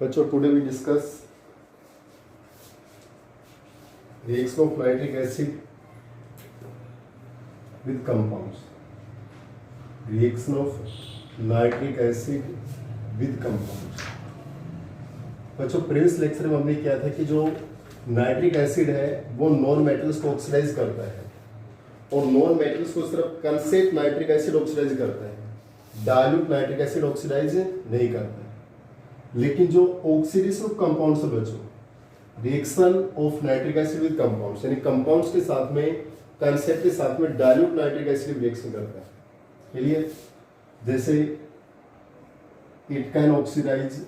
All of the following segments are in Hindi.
बच्चों, today we discuss reaction of nitric acid with compounds. Reaction of nitric acid with compounds. बच्चों, प्रीवियस लेक्चर में हमने किया था कि जो नाइट्रिक एसिड है वो नॉन मेटल्स को ऑक्सीडाइज करता है और नॉन मेटल्स को सिर्फ कंसेंट नाइट्रिक एसिड ऑक्सीडाइज करता है, डाइल्यूट नाइट्रिक एसिड ऑक्सीडाइज नहीं करता है। लेकिन जो ऑक्सीडेशन ऑफ कंपाउंड्स है बच्चों, reaction of nitric acid with compounds, यानी कंपाउंड्स के साथ में कंसेंट के साथ में डाइल्यूट नाइट्रिक एसिड रिएक्शन करता है। चलिए, जैसे it can oxidise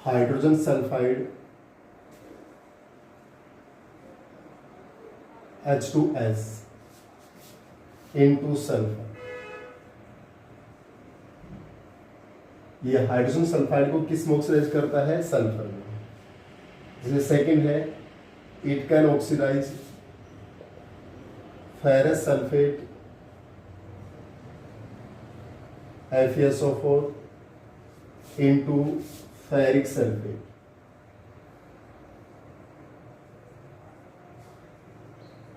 hydrogen sulphide H2S into sulphur. ये हाइड्रोजन सल्फाइड को किस में ऑक्सीडाइज करता है? सल्फर में। जैसे सेकंड है, it can oxidise ferrous sulphate FeSO4 into ferric sulphate.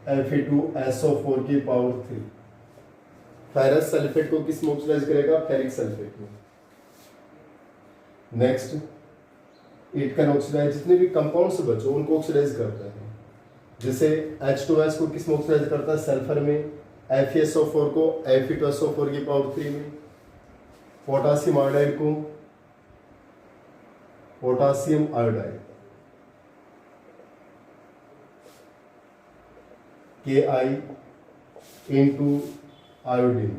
Fe2SO4 की पावर 3। फेरस सल्फेट को किस में ऑक्सीडाइज करेगा? फेरिक सल्फेट में। नेक्स्ट, इट कैन ऑक्सीडाइज जितने भी कंपाउंड्स बच्चों उनको ऑक्सीडाइज करता है। जैसे H2S को किस में ऑक्सीडाइज करता है? सल्फर में। FeSO4 को Fe2SO4 की पावर 3 में। पोटासियम आयोडाइड को potassium iodide Ki into iodine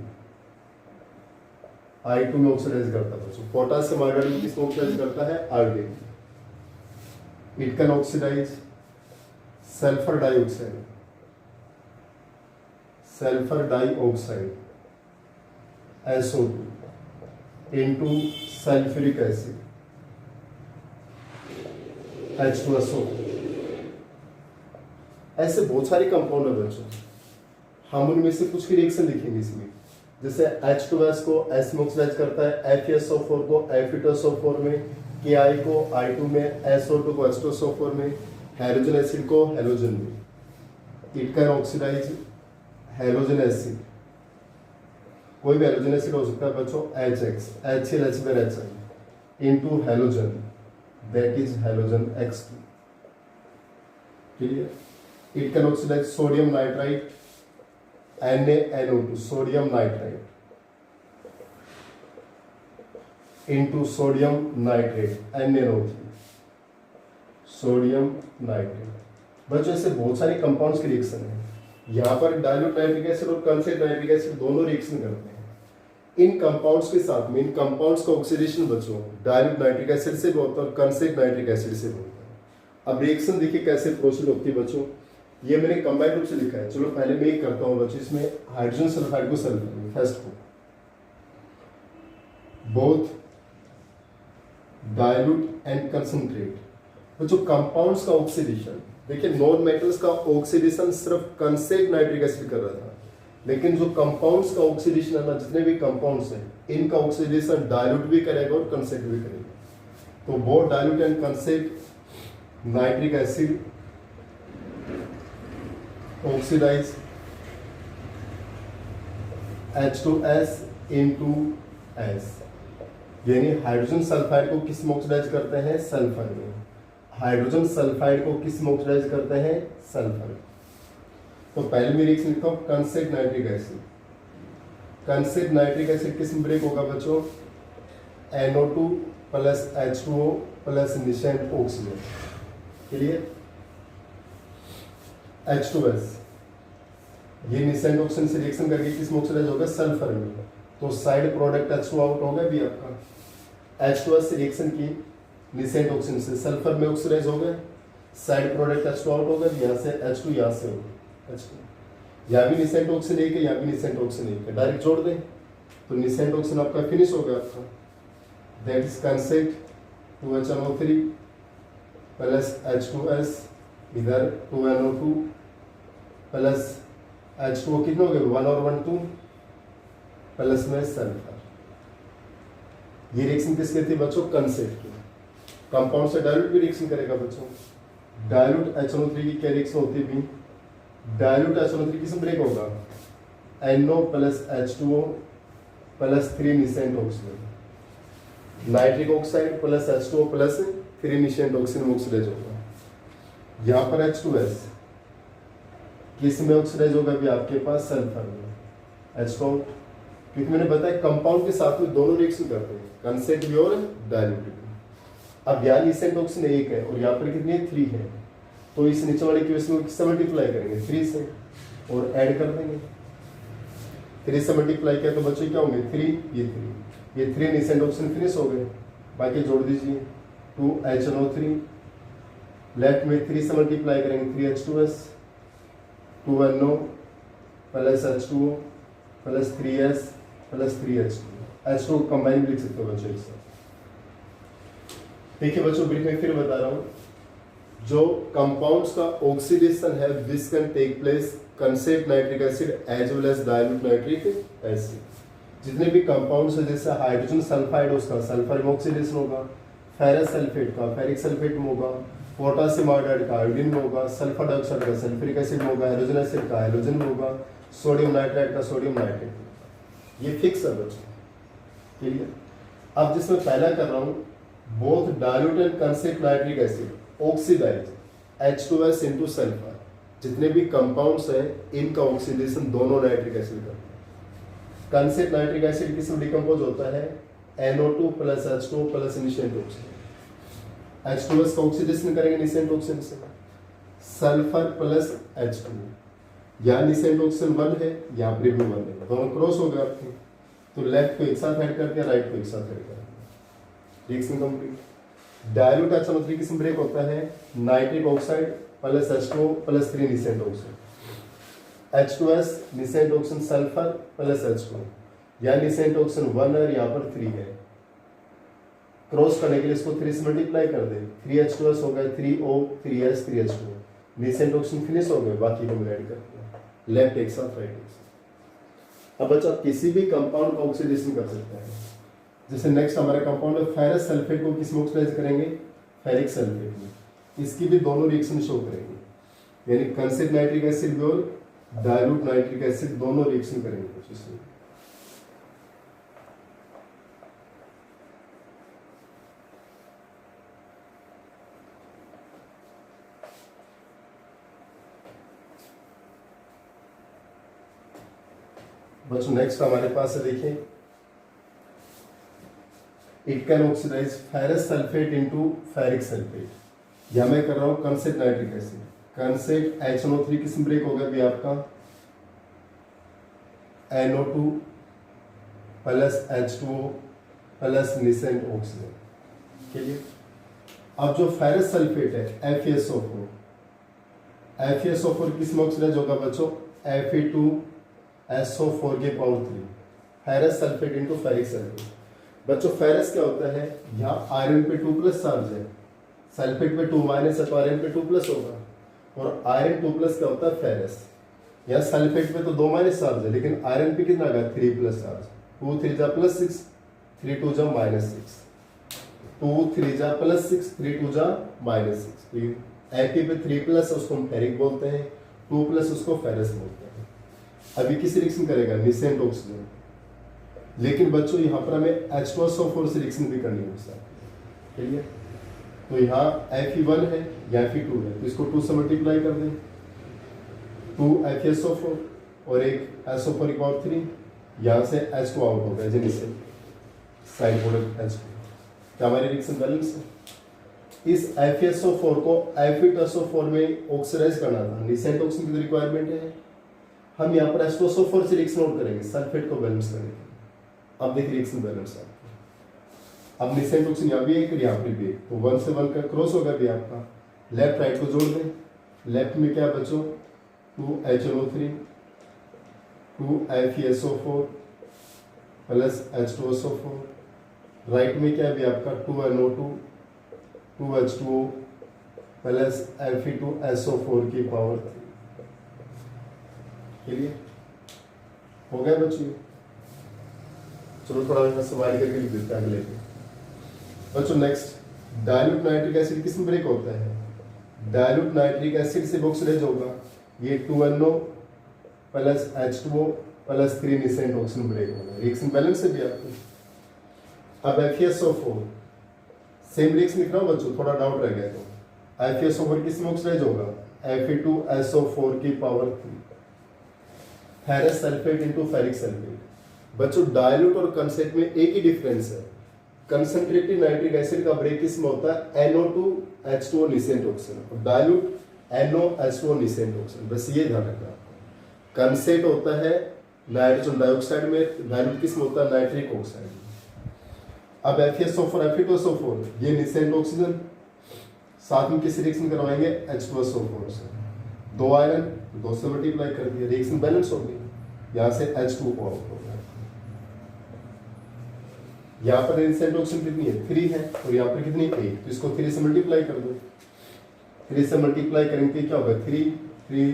I2 में ऑक्सीडाइज करता है बच्चों। पोटासियम आयोडाइड किस में ऑक्सीडाइज करता है? Iodine. It can oxidise sulphur dioxide SO2 into sulphuric acid H2SO। ऐसे बहुत सारे कंपाउंड है बच्चों, हम उनमें से कुछ की रिएक्शन लिखेंगे इसमें। जैसे H2S को S में ऑक्सीडाइज करता है, FeSO4 को Fe2SO4 में, Ki को I2 में, SO2 को H2SO4 में, हाइड्रोजन एसिड को हेलोजन में। It can oxidise halogen acid, कोई भी हेलोजन एसिड हो सकता है बच्चों, HX HCl into halogen, that is halogen X2। Clear? It can oxidise sodium nitrite NaNO2, sodium nitrite into sodium nitrate NaNO3, sodium nitrate. बच्चों, ऐसे बहुत सारे कंपाउंड्स की रिएक्शन है। यहाँ पर डाइल्यूट नाइट्रिक एसिड और कंसेंट नाइट्रिक एसिड दोनों रिएक्शन करते हैं। इन कंपाउंड्स के साथ में इन कंपाउंड्स का ऑक्सीडेशन बच्चों डाइल्यूट नाइट्रिक एसिड से भी होता है और कंसेंट नाइट्रिक एसिड से भी होता है। अब रिएक्शन देखिए कैसे प्रोसीड होती है बच्चों। ये मैंने कंबाइंड रूप से लिखा है, चलो पहले मैं एक करता हूँ बच्चों। इसमें हाइड्रोजन सल्फाइड को सल्फर में, फर्स्ट को बोथ डाइल्यूट एंड कंसंट्रेट। बच्चों, कंपाउंड्स का ऑक्सीडेशन देखिए, नॉन मेटल्स का ऑक्सीडेशन सिर्फ कंसेंट नाइट्रिक एसिड कर रहा था, लेकिन जो कंपाउंड्स का ऑक्सीडेशन है ना, जितने भी कंपाउंड्स हैं इनका ऑक्सीडेशन डाइल्यूट भी करेगा और कंसेंट भी करेगा। तो both dilute and concentrated nitric acid oxidise H2S into S, यानी हाइड्रोजन सल्फाइड को किस में ऑक्सीडाइज करते हैं? सल्फर में। हाइड्रोजन सल्फाइड को किस में ऑक्सीडाइज करते हैं? सल्फर। तो पहले में रिएक्शन लिखता हूं, consent nitric acid. Consent nitric acid किस में ब्रेक होगा बच्चों? NO2 plus H2O plus nascent oxygen. Clear? H2S ये निसेंट ऑक्सीजन से रिएक्शन करके किस में ऑक्सीडाइज होगा? सल्फर में। तो साइड प्रोडक्ट H2 आउट होगा भी आपका। H2S से रिएक्शन की निसेंट ऑक्सीजन से सल्फर में ऑक्सीडाइज हो गए, साइड प्रोडक्ट H2 आउट होगा, यहाँ से H2 यहाँ से होगा H2। यहाँ भी निसेंट ऑक्सीजन एक है, यहाँ भी निसेंट ऑक्सीजन एक है, डायरेक्ट जोड़ दें तो निसेंट ऑक्सीजन आपका फिनिश हो गया आपका। That is consent 2HNO3 plus H2S, इधर 2NO2 प्लस H2O कितने हो गए? 1 और 1 2 प्लस में सल्फर। ये रिएक्शन किसकी थी बच्चों? कंसेट की। कंपाउंड से डायल्यूट भी रिएक्शन करेगा बच्चों। डायल्यूट HNO3 की क्या रिएक्शन होती है? डायल्यूट HNO3 किसमें ब्रेक होगा? NO plus H2O plus 3 nascent oxygen. Nitric oxide plus H2O plus 3 nascent oxygen oxidise होगा। यहाँ पर H2S किस में ऑक्सीडाइज होगा? भी आपके पास सल्फर में H2O, क्योंकि मैंने बताया कंपाउंड के साथ में दोनों रिएक्शन करते हैं, कंसेंट भी और डायल्यूट भी। अब यहाँ निसेंट ऑक्सीजन 1 है और यहाँ पर कितनी है? 3 है, तो इस नीचे वाले इक्वेशन को किससे मल्टीप्लाई करेंगे? 3 से, और ऐड कर देंगे। 3 से मल्टीप्लाई किया तो बच्चे क्या होंगे? 3, ये 3 निसेंट ऑक्सीजन फिनिश हो गए, बाकी जोड़ दीजिए 2HNO3, लेफ्ट में 3 से मल्टीप्लाई करेंगे 3H2S, 2NO plus H2O plus 3S plus 3H2, H2 combine भी लिख सकते हो बच्चों एक साथ। देखिए बच्चों ब्रीफ में फिर बता रहा हूँ, जो कंपाउंड्स का ऑक्सीडेशन है this can take place concentrated nitric acid as well as dilute nitric acid. जितने भी कंपाउंड्स है जैसे हाइड्रोजन सल्फाइड उसका सल्फर में ऑक्सीडेशन होगा, फेरस सल्फेट का फेरिक सल्फेट में होगा, पोटासियम आयोडाइड का आयोडीन में होगा, सल्फर डाइऑक्साइड का सल्फ्यूरिक एसिड में होगा, हाइड्रोजन एसिड का हाइड्रोजन में होगा, सोडियम नाइट्राइड का सोडियम नाइट्रेट। ये फिक्स है बच्चों, क्लियर। अब जिसमें पहला कर रहा हूँ, both dilute and concentrated nitric acid oxidise H2S into sulphur. जितने भी कंपाउंड्स हैं इनका ऑक्सीडेशन दोनों नाइट्रिक एसिड करते हैं। कंसेप्ट नाइट्रिक एसिड किसमें डिकम्पोज होता है? NO2 plus H2O plus nascent oxygen. H2S का ऑक्सीडेशन करेंगे निसेंट ऑक्सीजन से, सल्फर प्लस H2O। यहाँ निसेंट ऑक्सीजन 1 है, यहाँ पर भी 1 है, दोनों क्रॉस हो गए आपके, तो लेफ्ट को एक साथ ऐड कर दिया, राइट को एक साथ ऐड कर दिया, रिएक्शन कंप्लीट। डायल्यूट HNO3 किसमें ब्रेक होता है? Nitric oxide plus H2O plus 3 nascent oxygen. H2S nascent oxygen sulphur plus H2O, यहाँ निसेंट ऑक्सीजन 1 है, यहाँ पर 3 है, क्रॉस करने के लिए इसको 3 से मल्टीप्लाई कर दे, 3H2S हो गया, 3O 3S 3H2O, nascent oxygen finish हो गए, बाकी को ऐड कर दिया, लेफ्ट एक साथ राइट एक साथ। अब बच्चा किसी भी कंपाउंड का ऑक्सीडेशन कर सकते हैं। जैसे नेक्स्ट हमारा कंपाउंड है फेरस सल्फेट को किस में ऑक्सीडाइज करेंगे? फेरिक सल्फेट में। इसकी भी दोनों रिएक्शन शो करेंगे, यानी कंसेप्ट नाइट्रिक एसिड भी और डायल्यूट नाइट्रिक एसिड दोनों रिएक्शन करेंगे इसमें। बच्चों नेक्स्ट हमारे पास है, देखिए it can oxidise ferrous sulphate into ferric sulphate. या मैं कर रहा हूं concept nitric acid, concept HNO3 किसमें ब्रेक होगा भी आपका? NO2 plus H2O plus nascent oxygen, clear. अब जो फेरस सल्फेट है FeSO4, FeSO4 किसमें ऑक्सीडाइज होगा बच्चों? Fe2SO4 के power 3, ferrous sulphate into ferric sulphate. बच्चों फेरस क्या होता है? यहाँ आयरन पे 2 प्लस चार्ज है, सल्फेट पे 2 माइनस है, तो आयरन पे 2 प्लस होगा, और आयरन 2 प्लस क्या होता है? फेरस। यहाँ सल्फेट पे तो 2 माइनस चार्ज है, लेकिन आयरन पे कितना आएगा? 3 प्लस चार्ज, 2 3 जा प्लस 6, 3 2 जा माइनस 6, 2 3 जा प्लस 6, 3 2 जा माइनस 6। तो Fe पे 3 प्लस उसको हम फेरिक बोलते हैं, 2 प्लस उसको फेरस बोलते हैं। अभी किस रिएक्शन करेगा? Nascent oxygen. लेकिन बच्चों यहाँ पर हमें H2SO4 से रिएक्शन भी करनी है साथ, क्लियर। तो यहाँ Fe1 है, यहाँ Fe2 है, तो इसको 2 से मल्टीप्लाई कर दें, 2 FeSO4 और एक SO4 की पावर 3, यहाँ से H2 आउट हो गया, जिनसे साइड प्रोडक्ट H2। क्या हमारी रिएक्शन बैलेंस है? इस FeSO4 को FeSO4 में ऑक्सीडाइज करना था, निसेंट ऑक्सीजन की रिक्वायरमेंट है। हम यहाँ पर H2SO4 से रिएक्शन आउट करेंगे सल्फेट को बैलेंस करेंगे। अब देखिए रिएक्शन बैलेंस है, अब निसेंट ऑक्सीजन यहाँ भी एक और यहाँ पर भी एक, तो 1 से 1 का क्रॉस होगा भी आपका, लेफ्ट राइट को जोड़ दें। लेफ्ट में क्या बच्चों? 2HNO3 2 FeSO4 plus H2SO4, right में क्या भी आपका 2NO2 2H2O प्लस Fe2SO4 की पावर 3, क्लियर हो गया बच्चों। चलो थोड़ा यहाँ स्माइल करके लिख देते हैं अगले पे। बच्चों नेक्स्ट, डाइल्यूट नाइट्रिक एसिड किस में ब्रेक होता है? डाइल्यूट नाइट्रिक एसिड से ऑक्सीडाइज होगा, ये 2NO plus H2O plus 3 nascent oxygen break होगा। रिएक्शन बैलेंस है भी आपको। अब FeSO4 सेम रिएक्शन लिख रहा हूँ बच्चों, थोड़ा डाउट रह गया तो। FeSO4 किस में ऑक्सीडाइज होगा? Fe2SO4 की power 3 ferrous sulphate into ferric sulphate. बच्चों डाइल्यूट और कंसेंट में एक ही डिफरेंस है, कंसंट्रेटेड नाइट्रिक एसिड का ब्रेक किस में होता है? NO2H2O निसेंट ऑक्सीजन, और डाइल्यूट NOH2O निसेंट ऑक्सीजन। बस ये ध्यान रखना आपको। कंसेंट होता है नाइट्रोजन डाइऑक्साइड में, डाइल्यूट किस में होता है? नाइट्रिक ऑक्साइड में। अब FeSO4 Fe2SO4 ये निसेंट ऑक्सीजन, साथ में किस रिएक्शन करवाएंगे? H2SO4 से। 2 आयरन 2 से मल्टीप्लाई कर दिया, रिएक्शन बैलेंस हो गई। यहाँ से H2O आउट हो गया। यहाँ पर निसेंट ऑक्सीजन कितनी है? 3 है, और यहाँ पर कितनी? 1। तो इसको 3 से मल्टीप्लाई कर दो। 3 से मल्टीप्लाई करेंगे क्या होगा? 3 3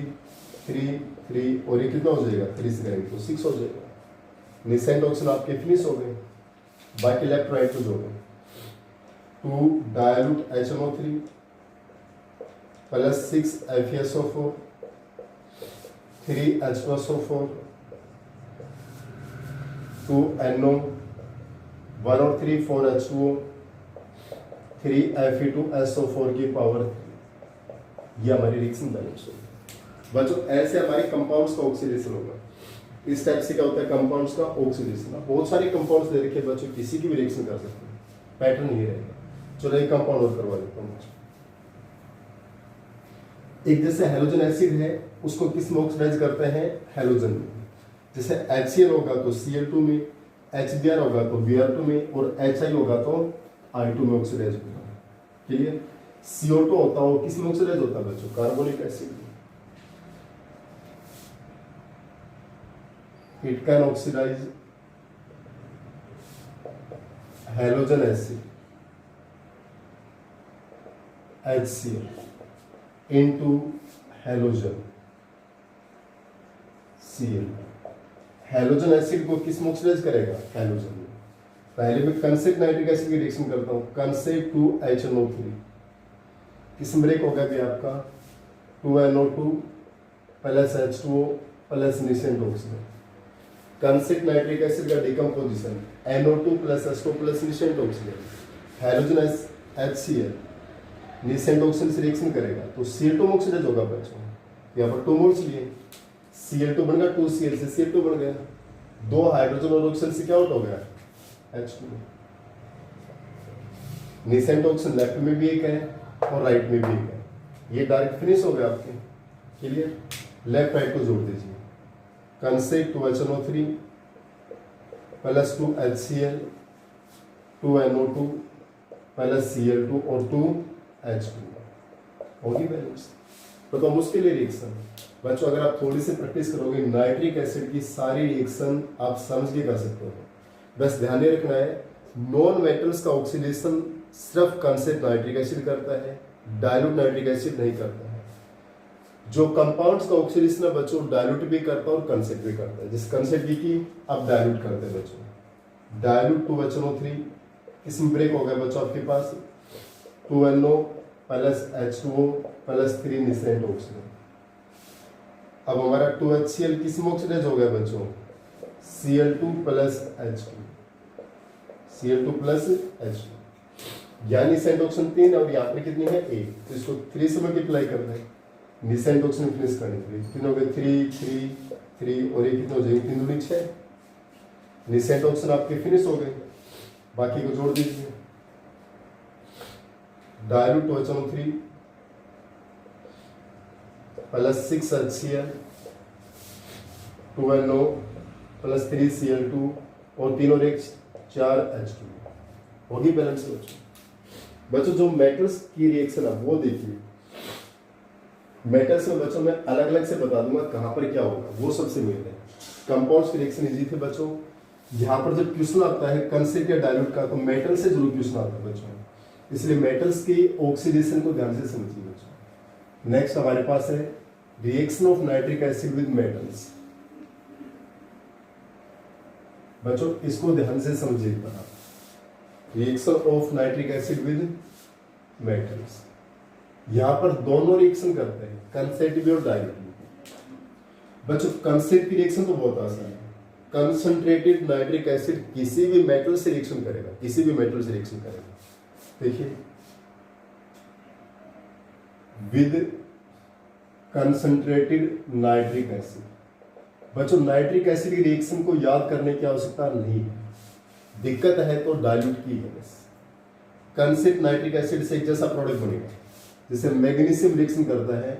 3 3, और ये कितना हो जाएगा? 3 से करेंगे तो 6 हो जाएगा। निसेंट ऑक्सीजन आपके फिनिश हो गए, बाकी लेफ्ट राइट तो जोड़ो। 2 dilute HNO3 plus 6 FeSO4 3 H2SO4 2 NO 1 और 3 4 H2O 3 Fe2SO4 की पावर, ये हमारी रिएक्शन बैलेंस होगी। बच्चों ऐसे हमारे कंपाउंड्स का ऑक्सीडेशन होगा। इस टाइप से क्या होता है कंपाउंड्स का ऑक्सीडेशन? बहुत सारे कंपाउंड्स दे रखे बच्चों, किसी की भी रिएक्शन कर सकते हैं, पैटर्न ये रहेगा। चलो एक कंपाउंड और करवा देता हूँ। एक जैसे हेलोजन एसिड है, उसको किस में ऑक्सीडाइज करते हैं? हेलोजन में। जैसे HCl होगा तो Cl2 में, HBr होगा तो Br2 में, और HI होगा तो I2 में ऑक्सीडाइज होगा। क्लियर? CO2 होता है वो किस में ऑक्सीडाइज होता है बच्चों? कार्बोनिक एसिड में। It can oxidize halogen acid HCl into halogen Cl। Halogen acid को किस में ऑक्सीडाइज करेगा? हेलोजन में। पहले मैं कंसेंट नाइट्रिक एसिड की रिएक्शन करता हूँ। कंसेंट 2HNO3 किस में ब्रेक होगा भी आपका? 2NO2 plus H2O plus nascent oxygen. कंसेंट नाइट्रिक एसिड का decomposition NO2 plus H2O plus nascent oxygen. Halogen HCl nascent oxygen से रिएक्शन करेगा तो Cl2 में ऑक्सीडाइज होगा बच्चों। यहाँ पर 2 मोल्स लिए, Cl2 बन गया 2Cl से Cl2 बन गया, 2 हाइड्रोजन और ऑक्सीजन से क्या आउट हो गया? H2। निसेंट ऑक्सीजन लेफ्ट में भी एक है और राइट में भी एक है। ये डायरेक्ट फिनिश हो गया आपके। क्लियर? लेफ्ट राइट को जोड़ दीजिए। Consent 2HNO3 plus 2 HCl 2 NO2 plus Cl2 और 2 H2 होगी बैलेंस। तो मुश्किल है रिएक्शन बच्चों, अगर आप थोड़ी सी प्रैक्टिस करोगे नाइट्रिक एसिड की सारी रिएक्शन आप समझ के कर सकते हो। बस ध्यान में रखना है नॉन मेटल्स का ऑक्सीडेशन सिर्फ कंसेंट नाइट्रिक एसिड करता है, डाइल्यूट नाइट्रिक एसिड नहीं करता है। जो कंपाउंड्स का ऑक्सीडेशन है बच्चों डाइल्यूट भी करता है और कंसेंट भी करता है। जिस कंसेंट की अब डाइल्यूट करते हैं बच्चों। डाइल्यूट 2HNO3 इसमें ब्रेक हो गया बच्चों आपके पास 2NO plus H2O plus 3 nascent oxygen. अब हमारा 2HCl किस में ऑक्सीडाइज हो गया बच्चों? Cl2 plus H2 Cl2 plus H2। यानी निसेंट ऑक्सीजन 3 और यहाँ पे कितनी है 1, तो इसको 3 से मल्टीप्लाई कर दें। निसेंट ऑक्सीजन फिनिश करने के लिए कितने हो गए 3 3 3 और ये कितने हो जाएंगे 3 दूनी 6। निसेंट ऑक्सीजन आपके फिनिश हो गए, बाकी को जोड़ दीजिए। Dilute 2HNO3 plus 6 HCl 2NO plus 3 Cl2 और 3 और 1 4 H2 होगी बैलेंस बच्चों। जो मेटल्स की रिएक्शन है वो देखिए। मेटल्स में बच्चों मैं अलग अलग से बता दूंगा कहां पर क्या होगा, वो सबसे मेन है। कंपाउंड्स की रिएक्शन इजी थे बच्चों। यहाँ पर जब क्वेश्चन आता है कंसेंट या डाइल्यूट का तो मेटल से जरूर क्वेश्चन आता है बच्चों, इसलिए मेटल्स की ऑक्सीडेशन को ध्यान से समझिए बच्चों। नेक्स्ट हमारे पास है reaction of nitric acid with metals. बच्चों इसको ध्यान से समझिएगा, reaction of nitric acid with metals. यहां पर दोनों रिएक्शन करते हैं, कंसेंट्रेटिव और डाइल्यूट। बच्चों कंसेंट की रिएक्शन तो बहुत आसान है, कंसंट्रेटेड नाइट्रिक एसिड किसी भी मेटल से रिएक्शन करेगा, किसी भी मेटल से रिएक्शन करेगा। देखिए विद कंसंट्रेटेड नाइट्रिक एसिड। बच्चों नाइट्रिक एसिड की रिएक्शन को याद करने की आवश्यकता नहीं है, दिक्कत है तो डाइल्यूट की है बस। कंसेंट नाइट्रिक एसिड से एक जैसा प्रोडक्ट बनेगा, जैसे मैग्नीशियम रिएक्शन करता है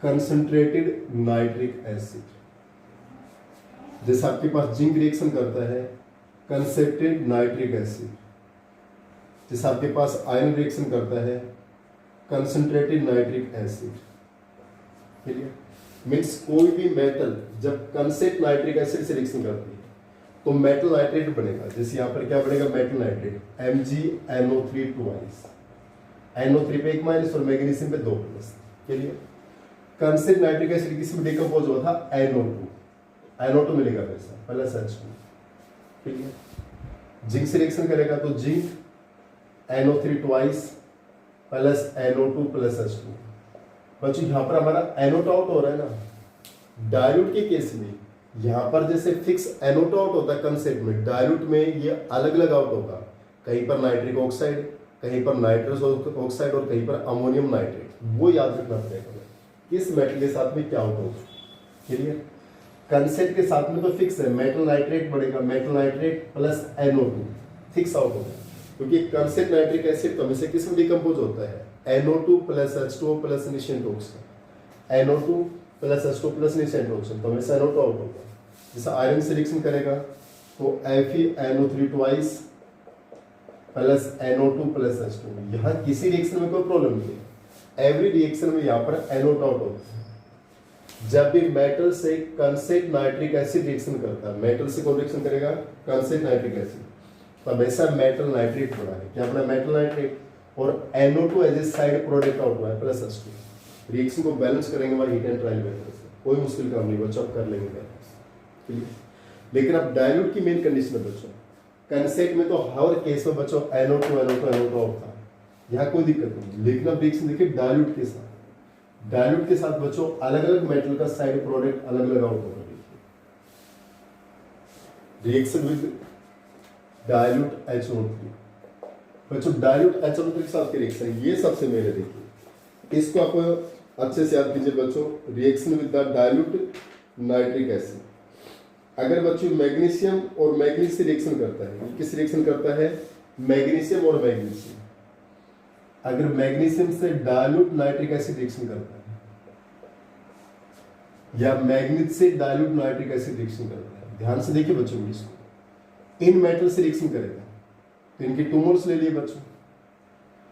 कंसंट्रेटेड नाइट्रिक एसिड, जैसे आपके पास जिंक रिएक्शन करता है कंसंट्रेटेड नाइट्रिक एसिड, जैसे आपके पास आयरन रिएक्शन करता है concentrated nitric acid. Clear? Means कोई भी मेटल जब कंसेंट नाइट्रिक एसिड से रिएक्शन करती है तो मेटल नाइट्रेट बनेगा। जैसे यहाँ पर क्या बनेगा, metal nitrate MgNO3 twice, NO3 पे 1 माइनस और मैग्नीशियम पे 2 plus. Clear? Consent nitric acid किस में डिकम्पोज हुआ था, NO2 मिलेगा वैसा प्लस H2। क्लियर? जिंक से रिएक्शन करेगा तो zinc NO3 twice plus NO2 plus H2। बच्चों यहाँ पर हमारा NO2 आउट हो रहा है ना। डाइल्यूट के केस में यहाँ पर जैसे फिक्स NO2 आउट होता है कंसेंट में, डाइल्यूट में ये अलग अलग आउट होगा, कहीं पर नाइट्रिक ऑक्साइड, कहीं पर नाइट्रस ऑक्साइड और कहीं पर अमोनियम नाइट्रेट। वो याद रखना पड़ेगा किस मेटल के साथ में क्या आउट होगा। क्लियर? कंसेंट के साथ में तो फिक्स है, मेटल नाइट्रेट बढ़ेगा, metal nitrate plus NO2 fix out होगा, क्योंकि कंसेंट नाइट्रिक एसिड तो हमेशा किस में डिकम्पोज होता है, NO2 plus H2O plus nascent oxide, NO2 plus H2O plus nascent oxide, तो हमेशा NO2 आउट होगा। जैसे आयरन से रिएक्शन करेगा तो FeNO3 twice plus NO2 plus H2। यहाँ किसी रिएक्शन में कोई प्रॉब्लम नहीं है, एवरी रिएक्शन में यहाँ पर NO2 आउट होता है। जब भी मेटल से कंसेंट नाइट्रिक एसिड रिएक्शन करता है, मेटल से कौन रिएक्शन करेगा, कंसेंट नाइट्रिक एसिड, तो हमेशा मेटल नाइट्रेट बना है, क्या बना, मेटल नाइट्रेट, और NO2 as a side product out हुआ है प्लस H2। रिएक्शन को बैलेंस करेंगे हमारे हीट एंड ट्रायल मेथड से, कोई मुश्किल काम नहीं बच्चों, आप कर लेंगे बैलेंस। लेकिन अब डाइल्यूट की मेन कंडीशन है बच्चों, कंसेंट में तो हर केस में बच्चों NO2 आउट था, यहाँ कोई दिक्कत नहीं। लेकिन अब रिएक्शन देखिए डाइल्यूट के साथ, डाइल्यूट के साथ बच्चों अलग अलग मेटल का साइड प्रोडक्ट अलग अलग आउट होगा। रिएक्शन विद डाइल्यूट HNO3, बच्चों डाइल्यूट HNO3 के साथ की रिएक्शन, ये सबसे मेरे देखिए, इसको आप अच्छे से याद कीजिए बच्चों। Reaction with the dilute nitric acid, अगर बच्चों मैग्नीशियम और मैग्नीज से रिएक्शन करता है, किस रिएक्शन करता है, मैग्नीशियम और मैग्नीशियम, अगर मैग्नीशियम से डाइल्यूट नाइट्रिक एसिड रिएक्शन करता है या मैग्नीज से डाइल्यूट नाइट्रिक एसिड रिएक्शन करता है, ध्यान से देखिए बच्चों इसको, इन मेटल से रिएक्शन करेगा तो इनके 2 मोल्स ले लिए बच्चों,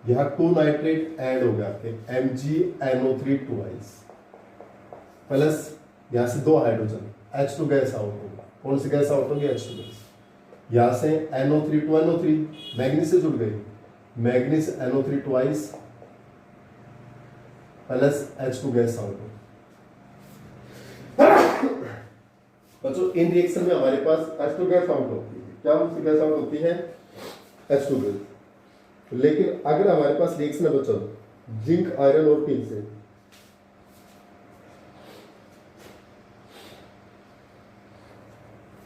यहाँ 2 नाइट्रेट ऐड हो गया आपके MgNO3 ट्वाइस प्लस यहाँ से 2 हाइड्रोजन, H2 गैस आउट होगा। कौन सी गैस आउट होगी, H2 गैस। यहाँ से NO3 to NO3, मैग्नीज से जुड़ गई, manganese NO3 twice plus H2 gas out होगा। बच्चों इन रिएक्शन में हमारे पास H2 गैस आउट होती है, क्या गैस आउट होती है, H2 गैस। लेकिन अगर हमारे पास रिएक्शन है बच्चों जिंक आयरन और टिन से,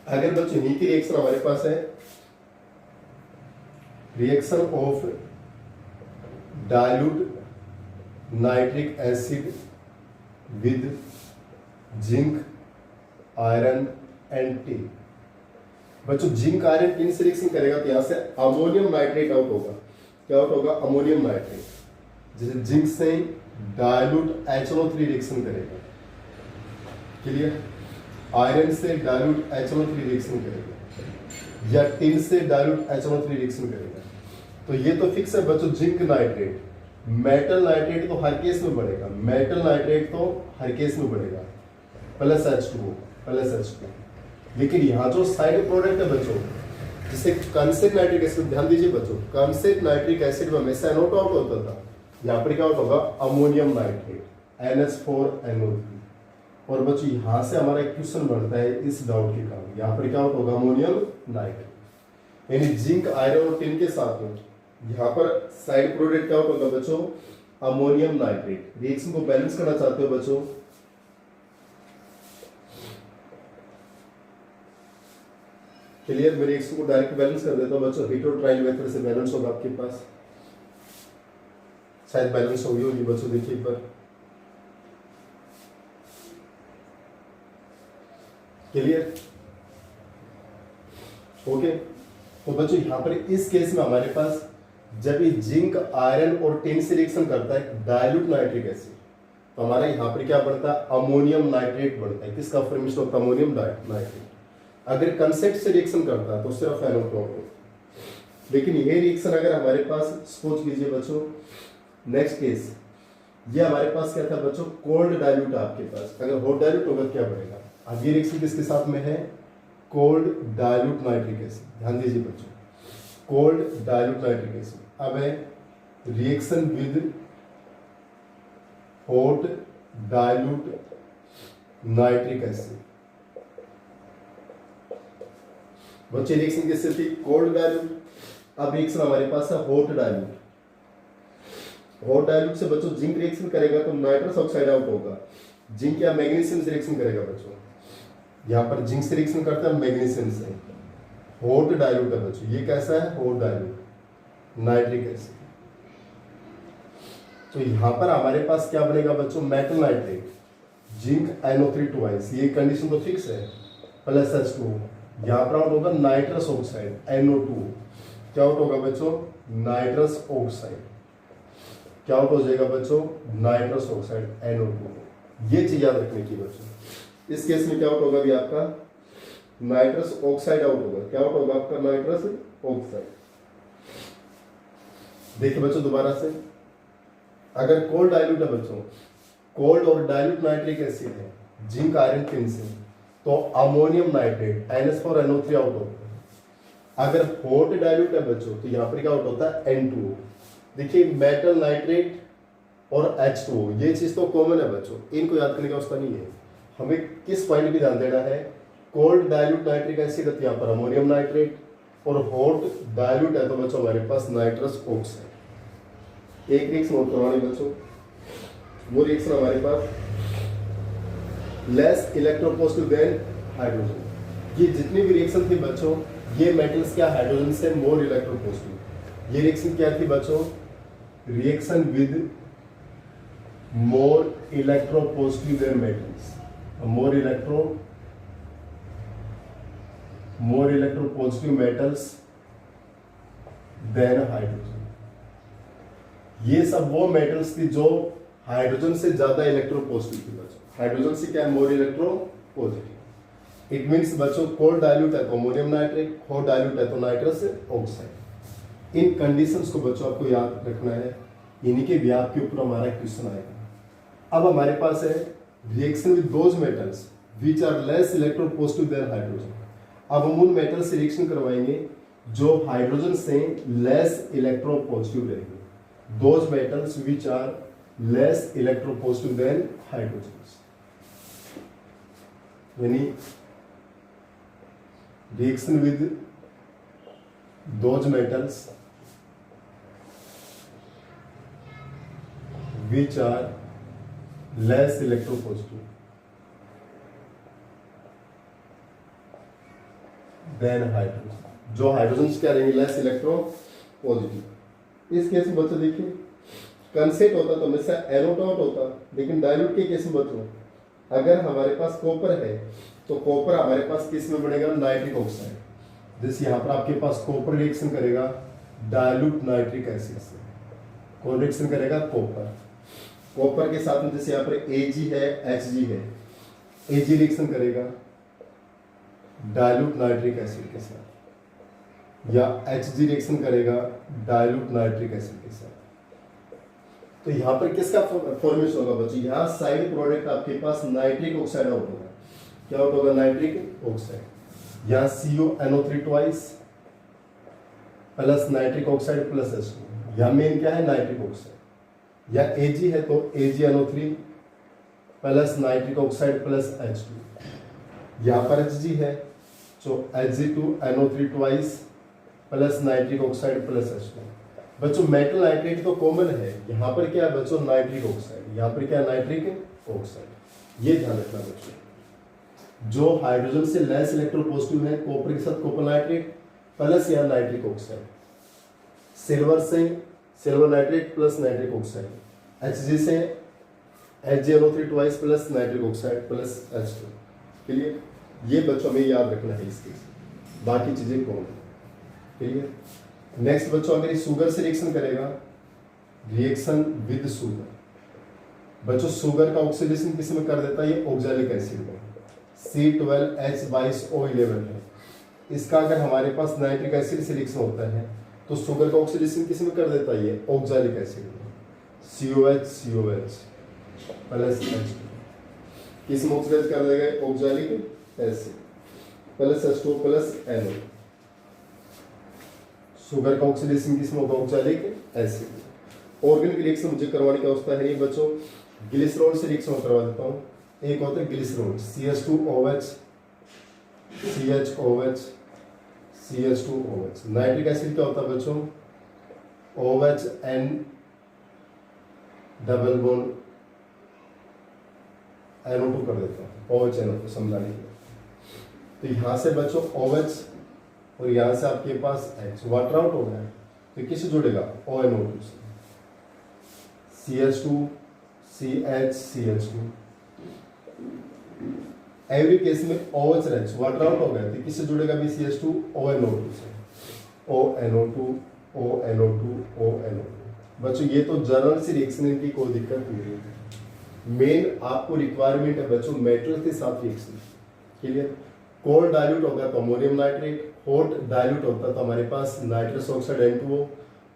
अगर बच्चों इन्हीं की रिएक्शन हमारे पास है, reaction of dilute nitric acid with zinc iron and tin, बच्चों जिंक आयरन टिन से रिएक्शन करेगा तो यहां से अमोनियम नाइट्रेट आउट होगा, क्या आउट होगा, अमोनियम नाइट्रेट। जैसे जिंक से डाइल्यूट HNO3 रिएक्शन करेगा, क्लियर, आयरन से डाइल्यूट HNO3 रिएक्शन करेगा या टिन से डाइल्यूट HNO3 रिएक्शन करेगा, तो ये तो फिक्स है बच्चों। जिंक नाइट्रेट, मेटल नाइट्रेट तो हर केस में बढ़ेगा, मेटल नाइट्रेट तो हर केस में बढ़ेगा प्लस H2O प्लस H2। लेकिन यहाँ जो साइड प्रोडक्ट है बच्चों, जिसे कंसेंट नाइट्रिक एसिड, ध्यान दीजिए बच्चों, कंसेंट नाइट्रिक एसिड में हमेशा NO2 आउट होता था, यहाँ पर क्या आउट होगा, अमोनियम नाइट्रेट NH4NO3, और बच्चों यहाँ से हमारा एक क्वेश्चन बनता है इस डाउट के कारण, यहाँ पर क्या होगा अमोनियम नाइट्रेट यानी जिंक आयरन और टिन के साथ में यहाँ पर साइड प्रोडक्ट क्या होगा बच्चों अमोनियम नाइट्रेट। रिएक्शन को बैलेंस करना चाहते हो बच्चों, क्लियर। मैं रिएक्शन को डायरेक्ट बैलेंस कर देता हूँ बच्चों, हीट और ट्रायल मेथड से बैलेंस होगा आपके पास, शायद बैलेंस हो गई होगी बच्चों, देखिए एक बार क्लियर ओके। तो बच्चों यहाँ पर इस केस में हमारे पास जब ये जिंक आयरन और टिन से रिएक्शन करता है डाइल्यूट नाइट्रिक एसिड, तो हमारा यहाँ पर क्या बनता है अमोनियम नाइट्रेट बनता है। किसका फॉर्मेशन होता है अमोनियम नाइट्रेट। अगर कंसेप्ट से रिएक्शन करता है तो सिर्फ NO2। लेकिन ये रिएक्शन अगर हमारे पास सपोज कीजिए बच्चों, नेक्स्ट केस ये हमारे पास क्या था बच्चों कोल्ड डाइल्यूट आपके पास, अगर हॉट डाइल्यूट होगा क्या बनेगा। अब ये रिएक्शन किसके साथ में है कोल्ड डाइल्यूट नाइट्रिक एसिड, ध्यान दीजिए बच्चों कोल्ड डाइल्यूट नाइट्रिक एसिड। अब है reaction with hot dilute nitric acid. बच्चे रिएक्शन किससे थी कोल्ड डाइल्यूट, अब रिएक्शन हमारे पास है हॉट डाइल्यूट। हॉट डाइल्यूट से बच्चों जिंक रिएक्शन करेगा तो नाइट्रस ऑक्साइड आउट होगा। जिंक या मैग्नीशियम से रिएक्शन करेगा बच्चों, यहाँ पर जिंक से रिएक्शन करता है मैग्नीशियम से। हॉट डाइल्यूट है बच्चों, ये कैसा है हॉट डाइल्यूट नाइट्रिक एसिड। तो यहाँ पर हमारे पास क्या बनेगा बच्चों metal nitrate zinc NO3 twice, ये कंडीशन तो फिक्स है, प्लस H2। यहाँ पर आउट होगा नाइट्रस ऑक्साइड NO2, क्या आउट होगा बच्चों नाइट्रस ऑक्साइड, क्या आउट हो जाएगा बच्चों नाइट्रस ऑक्साइड NO2। ये चीज याद रखने की बच्चों। इस केस में क्या आउट होगा भी आपका नाइट्रस ऑक्साइड आउट होगा, क्या आउट होगा आपका नाइट्रस ऑक्साइड। देखिए बच्चों दोबारा से, अगर कोल्ड डाइल्यूट है बच्चों, कोल्ड और डाइल्यूट नाइट्रिक एसिड है जिंक आयरन टिन से, तो अमोनियम नाइट्रेट NH4NO3 आउट होता है। अगर हॉट डाइल्यूट है बच्चों तो यहाँ पर क्या आउट होता है N2। देखिए मेटल नाइट्रेट और H2 ये चीज तो कॉमन है बच्चों, इनको याद करने की आवश्यकता नहीं है। हमें किस पॉइंट पे ध्यान देना है, कोल्ड डाइल्यूट नाइट्रिक एसिड है तो यहाँ पर अमोनियम नाइट्रेट, और हॉट डाइल्यूट है तो बच्चों हमारे पास नाइट्रस ऑक्साइड। एक रिएक्शन और करवानी बच्चों, वो रिएक्शन हमारे पास लेस इलेक्ट्रोपॉजिटिव देन हाइड्रोजन। ये जितनी भी रिएक्शन थी बच्चों ये मेटल्स क्या हाइड्रोजन से मोर इलेक्ट्रोपॉजिटिव। ये रिएक्शन क्या थी बच्चों reaction with more electropositive than metals, more electropositive metals than hydrogen. ये सब वो मेटल्स थी जो हाइड्रोजन से ज्यादा इलेक्ट्रोपॉजिटिव थी बच्चों। हाइड्रोजन से क्या है मोर इलेक्ट्रोपॉजिटिव। इट मींस बच्चों कोल्ड डाइल्यूट है तो अमोनियम नाइट्रेट, हॉट डाइल्यूट है तो नाइट्रस ऑक्साइड। इन कंडीशंस को बच्चों आपको याद रखना है, इन्हीं के व्याप के ऊपर हमारा क्वेश्चन आएगा। अब हमारे पास है reaction with those metals which are less electropositive than hydrogen. अब हम उन मेटल से रिएक्शन करवाएंगे जो हाइड्रोजन से लेस इलेक्ट्रोपॉजिटिव रहेंगे। Those metals which are less electropositive than hydrogen, यानी reaction with those metals which are less electropositive than hydrogen, जो हाइड्रोजन क्या रहेंगे लेस इलेक्ट्रोपॉजिटिव। इस केस में बच्चों देखिए कंसेंट होता तो हमेशा NO2 होता, लेकिन डाइल्यूट के केस में बच्चों अगर हमारे पास कॉपर है तो कॉपर हमारे पास किस में बढ़ेगा नाइट्रिक ऑक्साइड। जैसे यहाँ पर आपके पास कॉपर रिएक्शन करेगा डाइल्यूट नाइट्रिक एसिड से, कौन रिएक्शन करेगा कॉपर। कॉपर के साथ में जैसे यहाँ पर Ag है Hg है, Ag रिएक्शन करेगा डाइल्यूट नाइट्रिक एसिड के साथ, या Hg रिएक्शन करेगा डाइल्यूट नाइट्रिक एसिड के साथ। तो यहाँ पर किसका फॉर्मेशन होगा बच्चों, यहाँ साइड प्रोडक्ट आपके पास नाइट्रिक ऑक्साइड आउट होगा, क्या आउट होगा नाइट्रिक ऑक्साइड। यहाँ CuNO3 twice plus nitric oxide plus H2, यहाँ मेन क्या है नाइट्रिक ऑक्साइड। या Ag है तो AgNO3 plus nitric oxide plus H2। यहाँ पर Hg है तो Hg2NO3 twice plus nitric oxide plus H2। बच्चों मेटल नाइट्रेट तो कॉमन है, यहाँ पर क्या है बच्चों नाइट्रिक ऑक्साइड, यहाँ पर क्या नाइट्रिक ऑक्साइड। ये ध्यान रखना बच्चों, जो हाइड्रोजन से लेस इलेक्ट्रोपॉजिटिव है कॉपर के साथ कॉपर नाइट्रेट प्लस यहाँ नाइट्रिक ऑक्साइड, सिल्वर से silver nitrate plus nitric oxide, Hg से HgNO3 twice plus nitric oxide plus H2। Clear? ये बच्चों में याद रखना है इसके, बाकी चीजें कौन है। क्लियर? नेक्स्ट बच्चों अगर इस शुगर से रिएक्शन करेगा, रिएक्शन विद शुगर, बच्चों शुगर का ऑक्सीडेशन किस में कर देता है, ये ऑक्सैलिक एसिड में C12H22O11 है। इसका अगर हमारे पास नाइट्रिक एसिड से रिएक्शन होता है तो शुगर का ऑक्सीडेशन किस में कर देता है, ये ऑक्सैलिक एसिड में COH प्लस H2। किस में ऑक्सीडाइज कर देगा, oxalic acid plus H2 plus NO। Sugar का ऑक्सीडेशन किस में होगा, ऑक्सैलिक एसिड। ऑर्गेनिक रिएक्शन मुझे करवाने की अवस्था है नहीं बच्चों, ग्लिसरॉल से रिएक्शन करवा देता हूँ। एक होता है glycerol CH2OH CHOH CH2OH। Nitric acid क्या होता है बच्चों, OHN डबल बॉन्ड NO2 कर देता हूँ, OHNO समझाने के लिए। तो यहाँ से बच्चों OH और यहाँ से आपके पास H, वाटर आउट हो गया तो किससे जुड़ेगा, ONO2 से, CH2 CH CH2। Every case में OH और H वाटर आउट हो गया तो किससे जुड़ेगा भी, CH2 ONO2 से, ONO2 ONO2 ONO2। बच्चों ये तो जनरल सी रिएक्शन, इनकी कोई दिक्कत नहीं है। मेन आपको रिक्वायरमेंट है बच्चों मेटल के साथ रिएक्शन। क्लियर? कोल्ड डाइल्यूट होगा तो अमोनियम नाइट्रेट, हॉट डाइल्यूट होता है तो हमारे पास नाइट्रस ऑक्साइड N2O,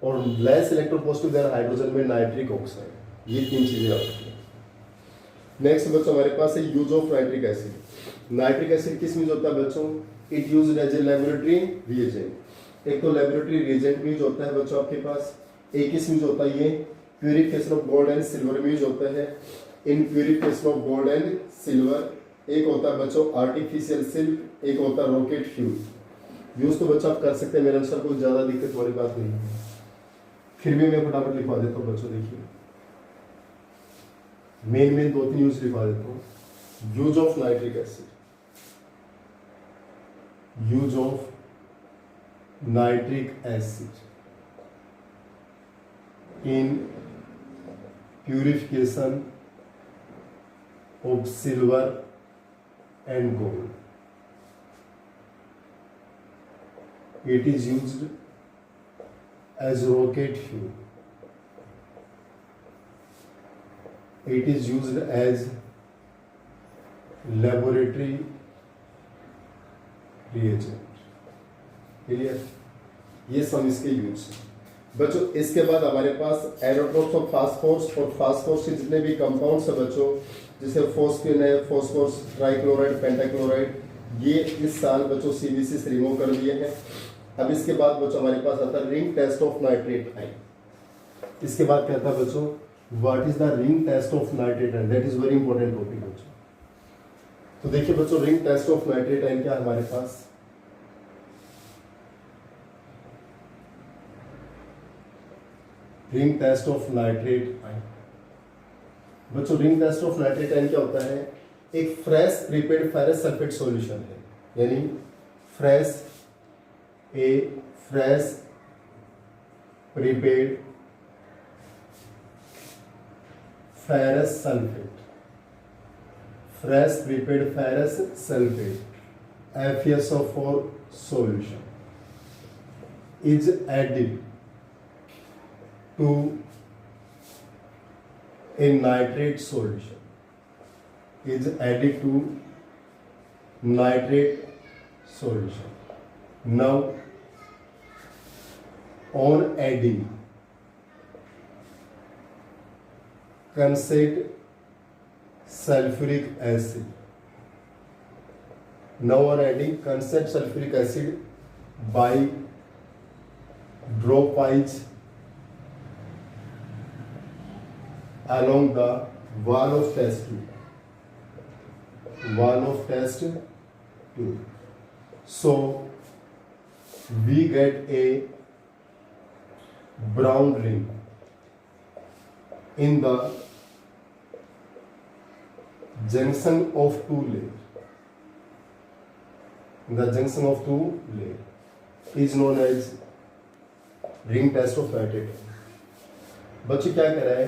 और लेस इलेक्ट्रोपॉजिटिव देर हाइड्रोजन में नाइट्रिक ऑक्साइड। ये तीन चीजें याद रखिए। नेक्स्ट बच्चों हमारे पास है use of nitric acid. Nitric acid किस यूज होता है बच्चों, it used as a laboratory reagent. एक तो लेबोरेटरी रिएजेंट में यूज होता है बच्चों आपके पास, एक किस यूज होता है, ये purification of gold and silver में यूज होता है। In purification of gold and silver एक होता है बच्चों आर्टिफिशियल सिल्क, एक होता है रॉकेट फ्यूल। यूज तो बच्चों आप कर सकते हैं, मेरे अनुसार कोई ज्यादा दिक्कत वाली बात नहीं है, फिर भी मैं फटाफट लिखवा देता हूँ बच्चों। देखिए मेन दो तीन यूज लिखवा देता हूँ। Use of nitric acid, use of nitric acid in purification of silver and gold. It is used as rocket fuel. It is used as laboratory reagent. Clear? ये सब इसके यूज बच्चों। इसके बाद हमारे पास एरोट्रोप्स ऑफ फास्फोरस, और फास्फोरस के जितने भी कंपाउंड्स है बच्चों, जैसे फोस्फिन है, फोस्फोरस ट्राइक्लोराइड पेंटाक्लोराइड, ये इस साल बच्चों सीबीसी से रिमूव कर दिए हैं। अब इसके बाद बच्चों हमारे पास आता है ring test of nitrate ion. इसके बाद कहता है बच्चों what is the ring test of nitrate ion, that is very important topic बच्चों। तो देखिए बच्चों ring test of nitrate ion क्या हमारे पास, ring test of nitrate ion. बच्चों ring test of nitrate ion क्या होता है, एक fresh prepared ferrous sulphate solution है, यानी fresh prepared ferrous sulphate FeSO4 solution is added to a nitrate solution, is added to nitrate solution. Now on adding concentrate sulfuric acid, now on adding concentrate sulfuric acid by dropwise along the wall of test tube. 1 of test tube. So we get a brown ring in the junction of two layers. The junction of two layers is known as ring test of nitrate. बच्चे क्या कह रहा है,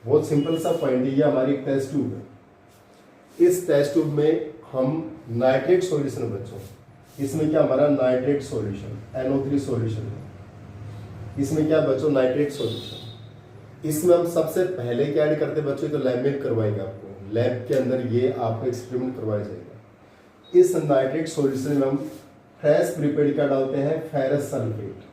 बहुत सिंपल सा पॉइंट है, ये हमारी एक टेस्ट ट्यूब है। इस टेस्ट ट्यूब में हम नाइट्रेट सॉल्यूशन बच्चों, इसमें क्या हमारा नाइट्रेट सॉल्यूशन NO3 सॉल्यूशन है। इसमें क्या बच्चों, नाइट्रेट सॉल्यूशन। इसमें हम सबसे पहले क्या ऐड करते हैं बच्चों, तो लैब में करवाएंगे आपको, लैब के अंदर ये आपको एक्सपेरिमेंट करवाया जाएगा। इस नाइट्रेट सॉल्यूशन में हम फ्रेश प्रिपेयर्ड क्या डालते हैं, फेरस सल्फेट।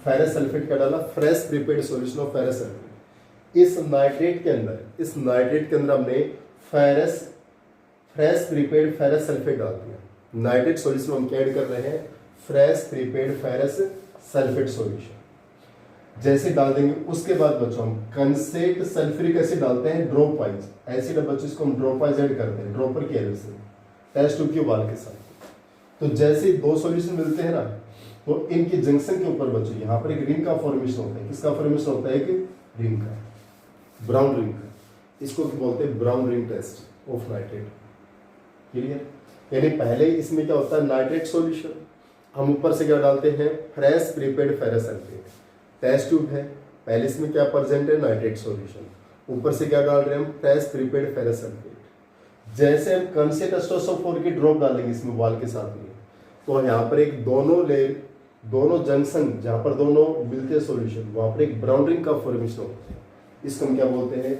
फेरस सल्फेट का डाला, fresh prepared solution of ferrous sulphate. इस नाइट्रेट के अंदर हमने फ्रेश प्रिपेयर्ड फेरस सल्फेट डाल दिया। नाइट्रेट सॉल्यूशन हम क्या ऐड कर रहे हैं, fresh prepared ferrous sulphate solution. जैसे डाल देंगे उसके बाद बच्चों हम कंसेंट सल्फ्यूरिक एसिड डालते हैं, ड्रॉप वाइज एसिड है बच्चों, इसको हम ड्रॉप वाइज ऐड करते हैं ड्रॉपर की हेल्प से टेस्ट ट्यूब की वाल के साथ। तो जैसे दो सॉल्यूशन मिलते हैं ना, तो इनकी जंक्शन के ऊपर बच्चों यहाँ पर एक रिंग का फॉर्मेशन होता है। किसका फॉर्मेशन होता है, एक रिंग का, ब्राउन रिंग का। इसको बोलते हैं brown ring test of nitrate. Clear? यानी पहले इसमें क्या होता है, नाइट्रेट सॉल्यूशन, हम ऊपर से क्या डालते हैं, fresh prepared ferrous sulphate. Test tube है, पहले इसमें क्या प्रेजेंट है, नाइट्रेट सॉल्यूशन, ऊपर से क्या डाल रहे हैं हम, फ्रेश प्रिपेयर्ड फेरस सल्फेट। जैसे हम कंसेंट की ड्रॉप डालेंगे इसमें वाल के साथ में, तो यहाँ पर एक दोनों जंक्शन जहां पर दोनों मिलते हैं सॉल्यूशन, वहां पर एक ब्राउन रिंग का फॉर्मेशन होता है। इसको हम क्या बोलते हैं,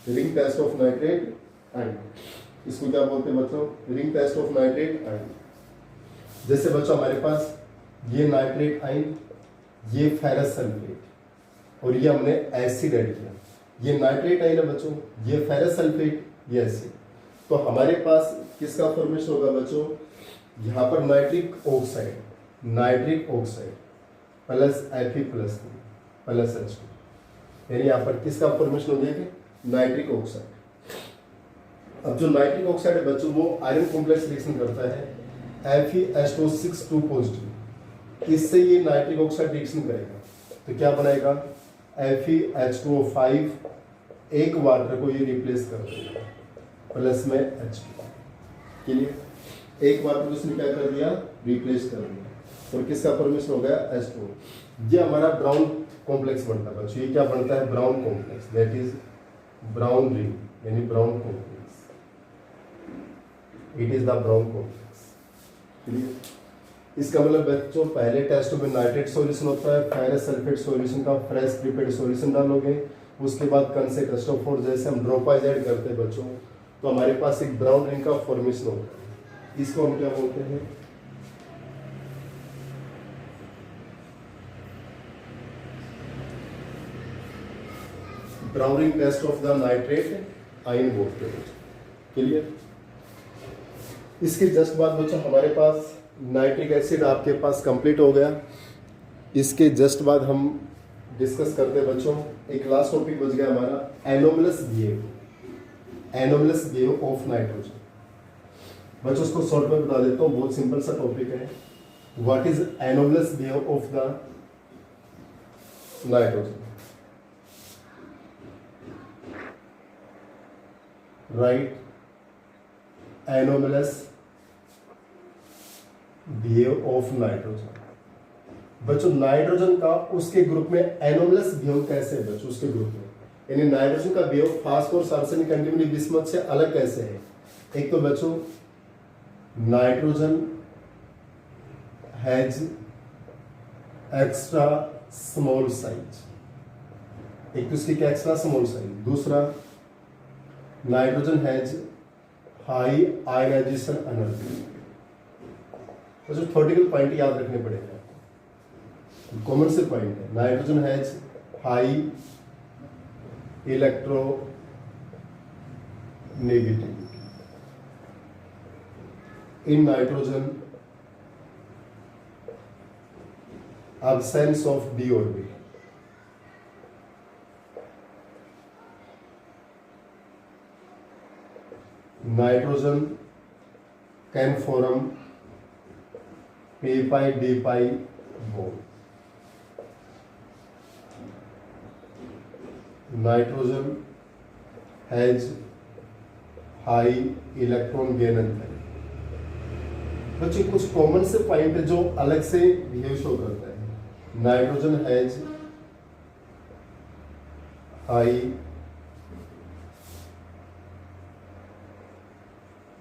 ring test of nitrate ion. इसको क्या बोलते हैं बच्चों, ring test of nitrate ion. जैसे बच्चों हमारे पास ये नाइट्रेट आयन, ये फेरस सल्फेट, और ये हमने एसिड ऐड किया। ये नाइट्रेट आयन है बच्चों, ये फेरस सल्फेट, ये एसिड। तो हमारे पास किसका फॉर्मेशन होगा बच्चों, यहाँ पर nitric oxide plus Fe plus H2, यानी यहाँ पर किसका फॉर्मेशन हो गया कि नाइट्रिक ऑक्साइड। अब जो नाइट्रिक ऑक्साइड है बच्चों, वो आयरन कॉम्प्लेक्स रिएक्शन करता है FeHO6 2 पॉजिटिव। इससे ये नाइट्रिक ऑक्साइड रिएक्शन करेगा, तो क्या बनाएगा, FeH2O5, एक वाटर को ये रिप्लेस कर देगा प्लस में H2। क्लियर? एक वाटर को इसने क्या कर दिया, रिप्लेस कर दिया, और किसका फॉर्मेशन हो गया, H2। ये हमारा ब्राउन कॉम्प्लेक्स बनता है बच्चों। ये क्या बनता है, brown complex, that is brown ring, यानी brown complex. It is the brown complex. Clear? इसका मतलब बच्चों पहले टेस्ट में नाइट्रेट सॉल्यूशन होता है, फेरस सल्फेट सॉल्यूशन का फ्रेश प्रिपेयर्ड सॉल्यूशन डालोगे, उसके बाद कंसेंट जैसे हम ड्रॉपाइज ऐड करते हैं बच्चों, तो हमारे पास एक ब्राउन रिंग का फॉर्मेशन होता है। इसको हम क्या बोलते हैं, brown ring test of the nitrate ion बोलते हैं। क्लियर? इसके जस्ट बाद बच्चों हमारे पास नाइट्रिक एसिड आपके पास कंप्लीट हो गया। इसके जस्ट बाद हम डिस्कस करते हैं बच्चों, एक लास्ट टॉपिक बच गया हमारा, एनोमलस बिहेव ऑफ नाइट्रोजन। बच्चों उसको शॉर्ट में बता देता हूँ, बहुत सिंपल सा टॉपिक है। What is anomalous behave of the nitrogen? Right, anomalous behave of nitrogen. बच्चों नाइट्रोजन का उसके ग्रुप में एनोमलस बिहेव कैसे है बच्चों, उसके ग्रुप में, यानी नाइट्रोजन का behave phosphorus arsenic antimony bismuth से अलग कैसे है। एक तो बच्चों nitrogen has extra small size, एक तो इसकी क्या एक्स्ट्रा स्मॉल साइज। दूसरा, nitrogen has high ionisation energy. तो थ्योरेटिकल पॉइंट याद रखने पड़ेगा, कॉमन से पॉइंट है। Nitrogen has high electronegativity. In nitrogen absence of d orbital। Nitrogen can form p pi d pi bond. Nitrogen has high electron gain and carry. बच्चे कुछ कॉमन से पॉइंट जो अलग से बिहेव शो करता है. Nitrogen has high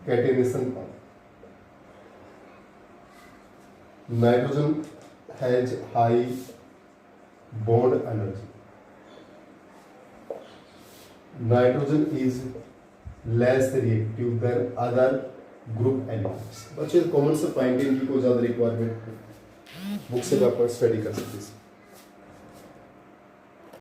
catenation power. Nitrogen has high bond energy. Nitrogen is less reactive than other group elements. बच्चे कॉमन से पॉइंट इनकी को ज़्यादा रिक्वायरमेंट बुक से आप स्टडी कर सकते हैं.